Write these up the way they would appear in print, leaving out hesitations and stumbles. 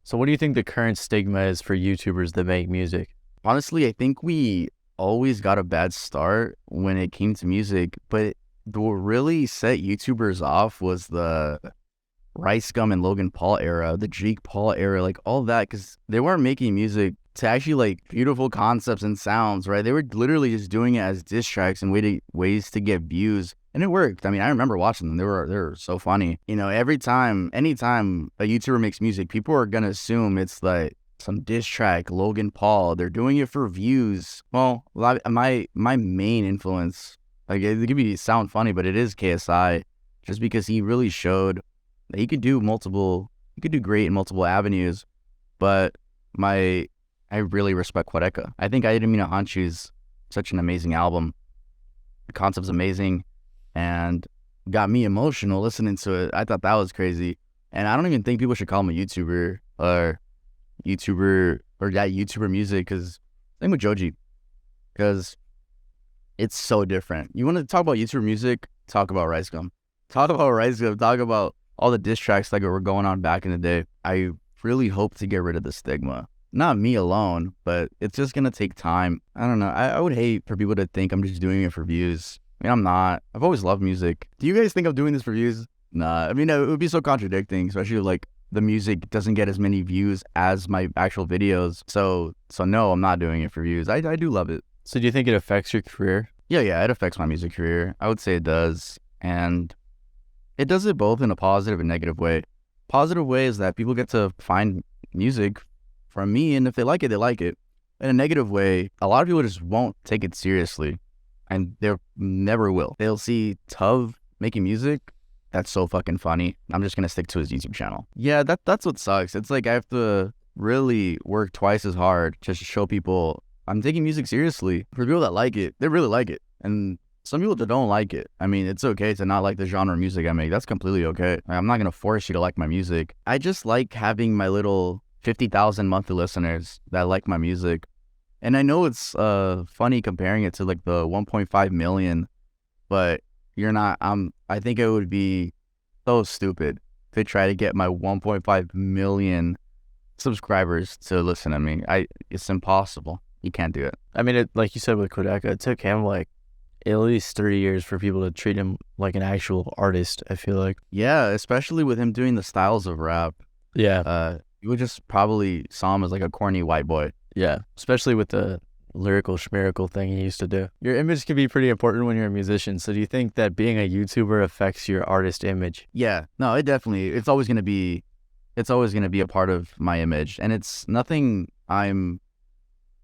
So what do you think the current stigma is for YouTubers that make music? Honestly, I think we always got a bad start when it came to music, but what really set YouTubers off was the Rice Gum and Logan Paul era, the Jake Paul era, like all that, because they weren't making music to actually like beautiful concepts and sounds, right? They were literally just doing it as diss tracks and ways to get views. And it worked. I mean, I remember watching them. They were so funny. You know, anytime a YouTuber makes music, people are gonna assume it's like some diss track, Logan Paul. They're doing it for views. Well, my main influence, like it could sound funny, but it is KSI, just because he really showed that he could do great in multiple avenues. But I really respect Quadeca. I think I Didn't Mean to Haunt You's such an amazing album. The concept's amazing and got me emotional listening to it. I thought that was crazy. And I don't even think people should call him a YouTuber or that YouTuber music, because same with Joji, because it's so different. You want to talk about YouTuber music? Talk about Rice Gum. Talk about Rice Gum. Talk about all the diss tracks that were going on back in the day. I really hope to get rid of the stigma. Not me alone, but it's just gonna take time. I don't know. I would hate for people to think I'm just doing it for views. I mean, I'm not. I've always loved music. Do you guys think I'm doing this for views? Nah. I mean, it would be so contradicting, especially if, like, the music doesn't get as many views as my actual videos. So no, I'm not doing it for views. I do love it. So do you think it affects your career? Yeah, it affects my music career. I would say it does. And it does it both in a positive and negative way. Positive way is that people get to find music from me, and if they like it, they like it. In a negative way, a lot of people just won't take it seriously, and they never will. They'll see Tuv making music. That's so fucking funny. I'm just gonna stick to his YouTube channel. Yeah, that's what sucks. It's like I have to really work twice as hard just to show people I'm taking music seriously. For people that like it, they really like it. And some people that don't like it, I mean, it's okay to not like the genre of music I make. That's completely okay. I'm not gonna force you to like my music. I just like having my little 50,000 monthly listeners that like my music. And I know it's funny comparing it to like the 1.5 million, but you're not. I think it would be so stupid to try to get my 1.5 million subscribers to listen to me. It's impossible. You can't do it. I mean, like you said with Quadeca, it took him like at least 30 years for people to treat him like an actual artist, I feel like. Yeah, especially with him doing the styles of rap. Yeah. You would just probably saw him as like a corny white boy. Yeah, especially with the lyrical schmiracle thing he used to do. Your image can be pretty important when you're a musician. So do you think that being a YouTuber affects your artist image? Yeah, no, it's always gonna be a part of my image, and it's nothing I'm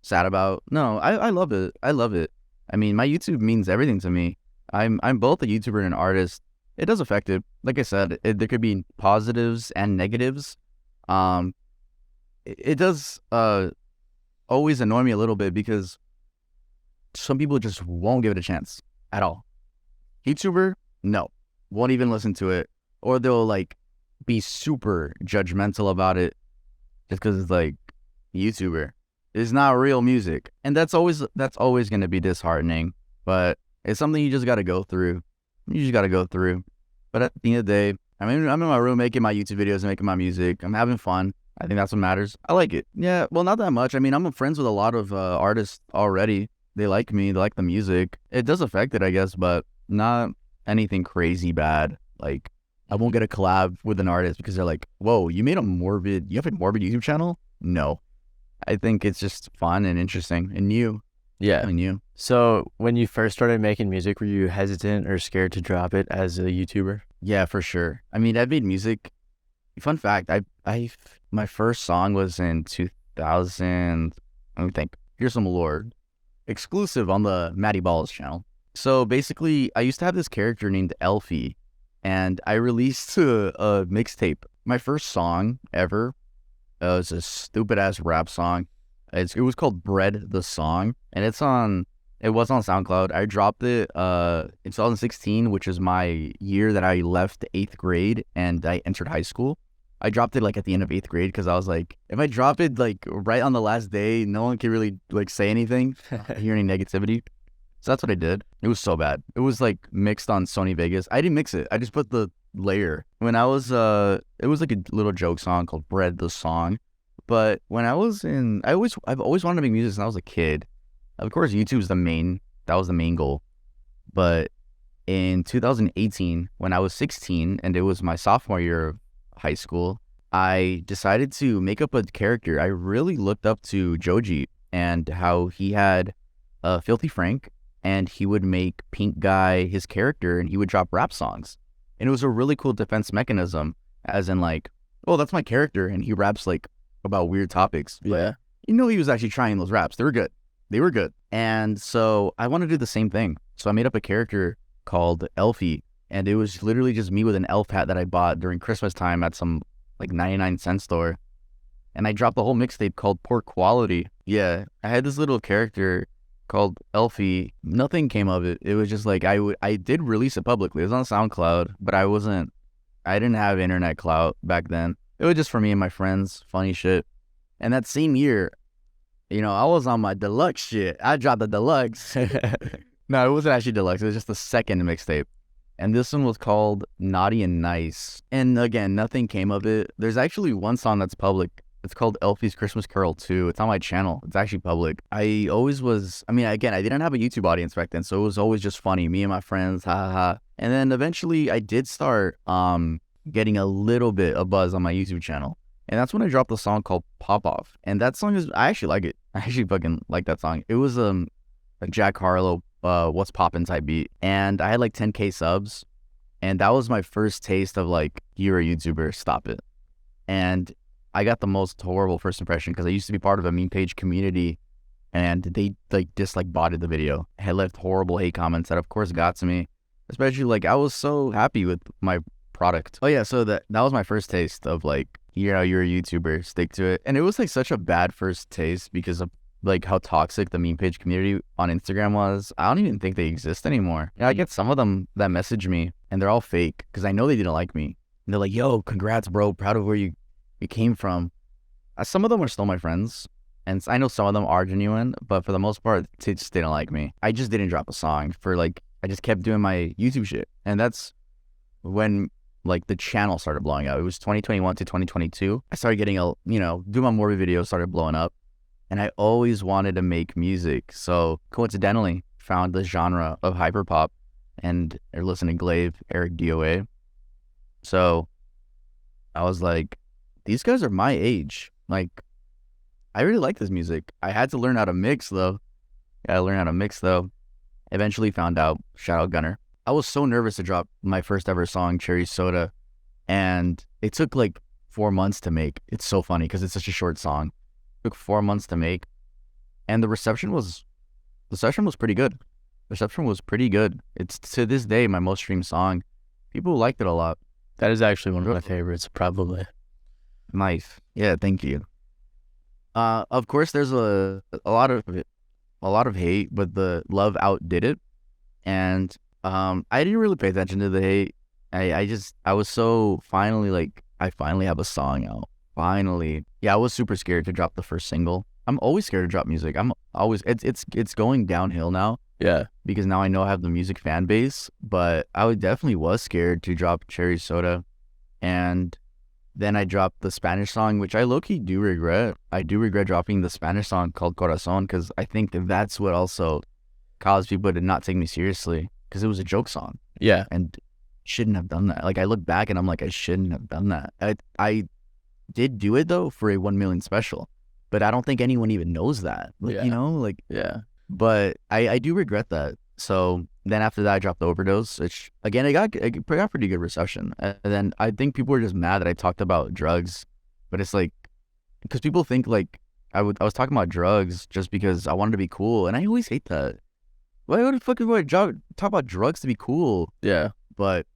sad about. No, I love it. I love it. I mean, my YouTube means everything to me. I'm both a YouTuber and an artist. It does affect it. Like I said, there could be positives and negatives. It does always annoy me a little bit because some people just won't give it a chance at all. YouTuber, no, won't even listen to it, or they'll like be super judgmental about it just because it's like YouTuber. It's not real music, and that's always going to be disheartening. But it's something you just got to go through. But at the end of the day, I'm in my room making my YouTube videos and making my music. I'm having fun. I think that's what matters. I like it. Yeah, well, not that much. I mean, I'm friends with a lot of artists already. They like me. They like the music. It does affect it, I guess, but not anything crazy bad. Like, I won't get a collab with an artist because they're like, whoa, you have a morbid YouTube channel? No. I think it's just fun and interesting and new. Yeah. And new. So when you first started making music, were you hesitant or scared to drop it as a YouTuber? Yeah, for sure. I mean, I've made music. Fun fact, my first song was in 2000. Let me think. Here's some lore. Exclusive on the Matty Balls channel. So basically, I used to have this character named Elfie, and I released a mixtape. My first song ever was a stupid ass rap song. It was called Bread the Song, and it was on SoundCloud. I dropped it in 2016, which is my year that I left 8th grade and I entered high school. I dropped it like at the end of 8th grade because I was like, if I drop it like right on the last day, no one can really like say anything, hear any negativity. So that's what I did. It was so bad. It was like mixed on Sony Vegas. I didn't mix it. I just put the layer. When I was it was like a little joke song called Bread the Song. But when I've always wanted to make music since I was a kid. Of course, that was the main goal. But in 2018, when I was 16 and it was my sophomore year of high school, I decided to make up a character. I really looked up to Joji and how he had Filthy Frank, and he would make Pink Guy his character, and he would drop rap songs. And it was a really cool defense mechanism, as in like, oh, that's my character, and he raps like about weird topics. Yeah. You know, he was actually trying those raps. They were good. They were good. And so I wanted to do the same thing. So I made up a character called Elfie, and it was literally just me with an elf hat that I bought during Christmas time at some like 99-cent store. And I dropped the whole mixtape called Poor Quality. Yeah, I had this little character called Elfie. Nothing came of it. It was just like I did release it publicly. It was on SoundCloud, but I didn't have internet clout back then. It was just for me and my friends, funny shit. And that same year, I was on my deluxe shit. I dropped the deluxe. No, it wasn't actually deluxe. It was just the second mixtape. And this one was called Naughty and Nice. And again, nothing came of it. There's actually one song that's public. It's called Elfie's Christmas Carol 2. It's on my channel. It's actually public. I didn't have a YouTube audience back then, so it was always just funny. Me and my friends, ha ha ha. And then eventually I did start getting a little bit of buzz on my YouTube channel. And that's when I dropped a song called Pop Off. And that song I actually like it. I actually fucking like that song. It was a Jack Harlow, What's Poppin' type beat. And I had like 10K subs. And that was my first taste of like, you're a YouTuber, stop it. And I got the most horrible first impression because I used to be part of a meme page community, and they like botted the video. I had left horrible hate comments that of course got to me, especially like I was so happy with my product. Oh yeah, so that was my first taste of like, you're a YouTuber, stick to it. And it was like such a bad first taste because of like how toxic the meme page community on Instagram was. I don't even think they exist anymore. I get some of them that message me and they're all fake because I know they didn't like me. And they're like, yo, congrats bro, proud of where you came from. Some of them are still my friends, and I know some of them are genuine, but for the most part, they just didn't like me. I just didn't drop a song I just kept doing my YouTube shit. And that's when like the channel started blowing up. It was 2021 to 2022. I started getting do my more videos started blowing up, and I always wanted to make music. So coincidentally found the genre of hyperpop and are listening to Glaive, Eric DOA. So I was like, these guys are my age. Like, I really like this music. I had to learn how to mix though. Eventually found out. Shout out Gunner. I was so nervous to drop my first ever song, Cherry Soda. And it took like 4 months to make. It's so funny because it's such a short song. It took 4 months to make. And the reception was pretty good. It's to this day my most streamed song. People liked it a lot. That is actually one of my favorites, probably. Nice. Yeah, thank you. Of course, there's a lot of hate, but the love outdid it, and I didn't really pay attention to the hate. I was so I finally have a song out. Finally, yeah, I was super scared to drop the first single. I'm always scared to drop music. It's going downhill now. Yeah, because now I know I have the music fan base, but I definitely was scared to drop Cherry Soda, and then I dropped the Spanish song, which I low-key do regret. I do regret dropping the Spanish song called Corazon because I think that's what also caused people to not take me seriously because it was a joke song. Yeah. And shouldn't have done that. Like, I look back and I'm like, I shouldn't have done that. I did do it, though, for a 1 million special, but I don't think anyone even knows that. Like, yeah. Yeah. But I do regret that. So then after that, I dropped the Overdose, which again, it got pretty good reception. And then I think people were just mad that I talked about drugs, but it's like, because people think like I was talking about drugs just because I wanted to be cool, and I always hate that. Why would the fuck would I talk about drugs to be cool? Yeah. But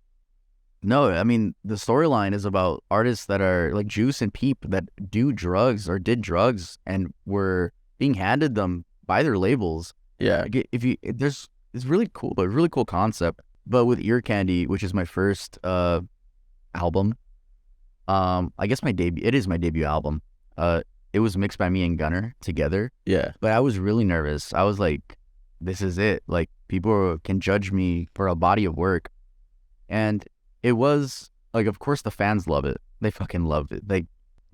no, I mean, the storyline is about artists that are like Juice and Peep that do drugs or did drugs and were being handed them by their labels. Yeah. Like, it's really cool, but really cool concept. But with Ear Candy, which is my first album, I guess it is my debut album. It was mixed by me and Gunner together. Yeah. But I was really nervous. I was like, this is it. Like, people can judge me for a body of work. And it was like, of course the fans love it. They fucking loved it. Like,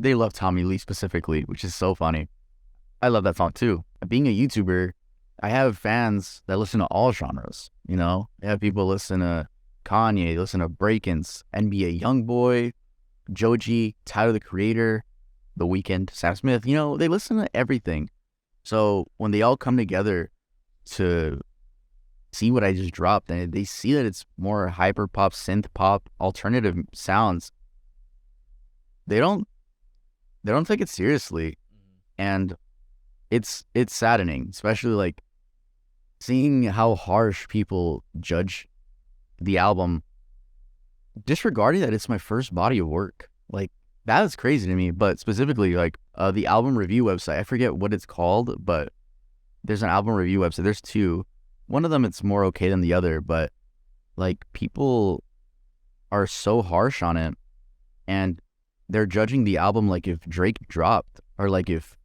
they love Tommy Lee specifically, which is so funny. I love that song too. Being a YouTuber, I have fans that listen to all genres. You know, I have people listen to Kanye, listen to Breakins, NBA YoungBoy, Joji, Tyler the Creator, The Weeknd, Sam Smith. You know, they listen to everything. So when they all come together to see what I just dropped, and they see that it's more hyper pop, synth pop, alternative sounds, they don't take it seriously, and it's saddening, especially like seeing how harsh people judge the album, disregarding that it's my first body of work. Like, that is crazy to me. But specifically, like the album review website, I forget what it's called, but there's an album review website. There's two. One of them, it's more okay than the other, but like people are so harsh on it, and they're judging the album like if Drake dropped, or like if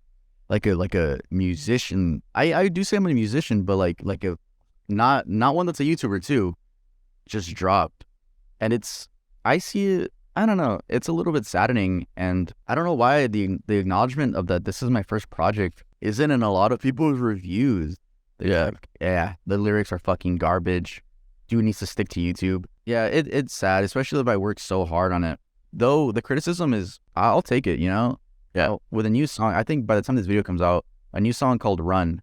like a musician. I do say I'm a musician, but like a not one that's a YouTuber too, just dropped. And I see it, I don't know, it's a little bit saddening, and I don't know why the acknowledgement of that this is my first project isn't in a lot of people's reviews. They're like, yeah, the lyrics are fucking garbage. Dude needs to stick to YouTube. Yeah, it's sad, especially if I worked so hard on it. Though the criticism is, I'll take it, you know? Yeah. With a new song, I think by the time this video comes out, a new song called Run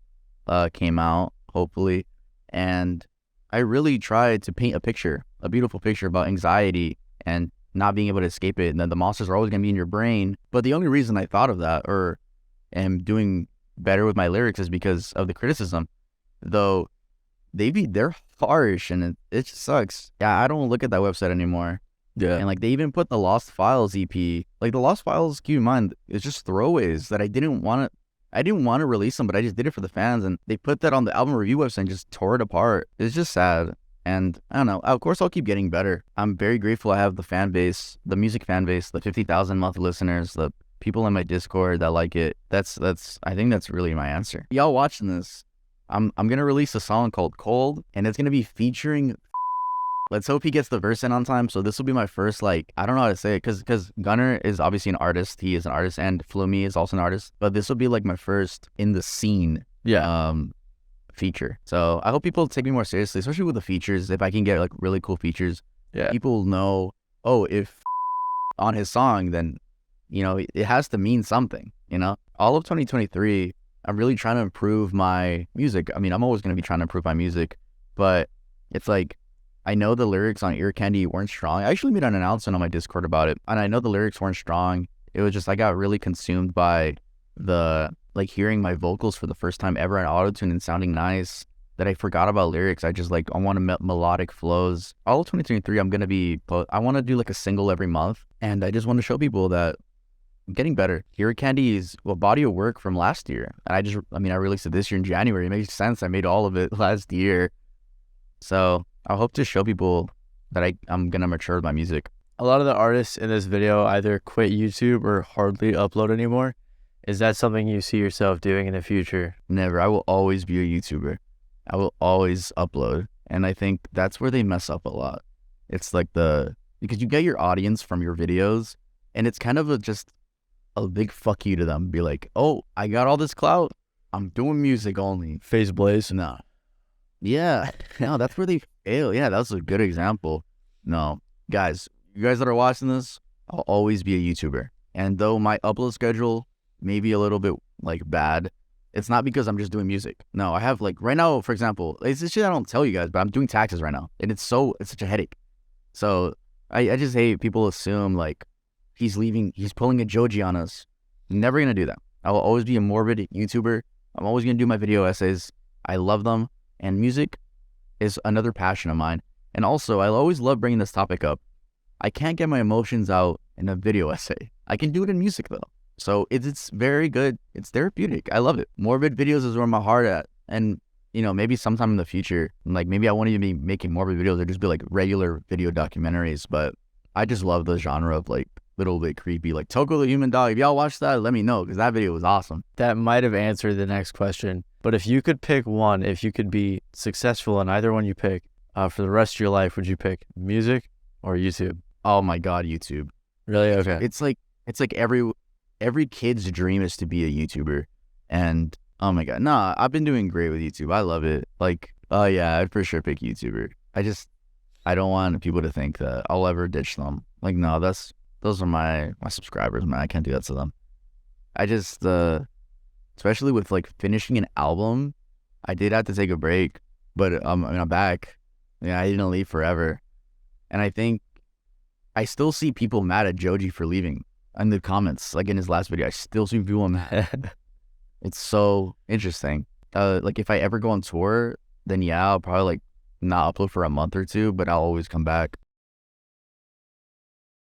came out, hopefully. And I really tried to paint a beautiful picture about anxiety and not being able to escape it. And then the monsters are always going to be in your brain. But the only reason I thought of that, or am doing better with my lyrics, is because of the criticism. Though they're harsh, and it just sucks. Yeah, I don't look at that website anymore. Yeah. And like they even put the Lost Files EP. Like the Lost Files, keep in mind, it's just throwaways that I didn't want to release them, but I just did it for the fans, and they put that on the album review website and just tore it apart. It's just sad. And I don't know. Of course, I'll keep getting better. I'm very grateful I have the fan base, the music fan base, the 50,000 monthly listeners, the people in my Discord that like it. That's I think that's really my answer. Y'all watching this, I'm gonna release a song called Cold, and it's gonna be featuring. Let's hope he gets the verse in on time. So this will be my first, like, I don't know how to say it, because Gunner is obviously an artist. He is an artist, and Flumi is also an artist. But this will be like my first in the scene feature. So I hope people take me more seriously, especially with the features. If I can get like really cool features, people know, oh, if on his song, then, you know, it has to mean something, you know? All of 2023, I'm really trying to improve my music. I mean, I'm always going to be trying to improve my music, but it's like, I know the lyrics on Ear Candy weren't strong. I actually made an announcement on my Discord about it, and I know the lyrics weren't strong. It was just, I got really consumed by like hearing my vocals for the first time ever on autotune and sounding nice, that I forgot about lyrics. I just like, I want melodic flows. All of 2023, I want to do like a single every month, and I just want to show people that I'm getting better. Ear Candy is a body of work from last year, and I released it this year in January. It makes sense. I made all of it last year. So I hope to show people that I'm going to mature with my music. A lot of the artists in this video either quit YouTube or hardly upload anymore. Is that something you see yourself doing in the future? Never. I will always be a YouTuber. I will always upload. And I think that's where they mess up a lot. It's like because you get your audience from your videos, and it's kind of just a big fuck you to them. Be like, oh, I got all this clout. I'm doing music only. Face Blaze? No. Yeah. No, that's where they fail. Yeah, that's a good example. No. Guys, you guys that are watching this, I'll always be a YouTuber. And though my upload schedule may be a little bit like bad, it's not because I'm just doing music. No, I have like right now, for example, it's this shit I don't tell you guys, but I'm doing taxes right now. And it's such a headache. So I just hate people assume like he's pulling a Joji on us. I'm never going to do that. I will always be a morbid YouTuber. I'm always going to do my video essays. I love them. And music is another passion of mine. And also, I always love bringing this topic up. I can't get my emotions out in a video essay. I can do it in music, though. So it's very good. It's therapeutic. I love it. Morbid videos is where my heart at. And, you know, maybe sometime in the future, like maybe I won't even be making morbid videos or just be like regular video documentaries. But I just love the genre of like little bit creepy, like Toko the Human Dog. If y'all watch that, let me know, because that video was awesome. That might have answered the next question. But if you could pick one, if you could be successful in either one you pick for the rest of your life, would you pick music or YouTube? Oh my God, YouTube. Really? Okay. It's like every kid's dream is to be a YouTuber. And oh my God, nah, I've been doing great with YouTube. I love it. Like, oh yeah, I'd for sure pick YouTuber. I don't want people to think that I'll ever ditch them. Like, no, those are my subscribers, man. I can't do that to them. I just especially with like finishing an album, I did have to take a break, but I mean, I'm back. Yeah, I didn't leave forever. And I think I still see people mad at Joji for leaving in the comments. Like in his last video, I still see people mad. It's so interesting. Like if I ever go on tour, then yeah, I'll probably like not upload for a month or two, but I'll always come back.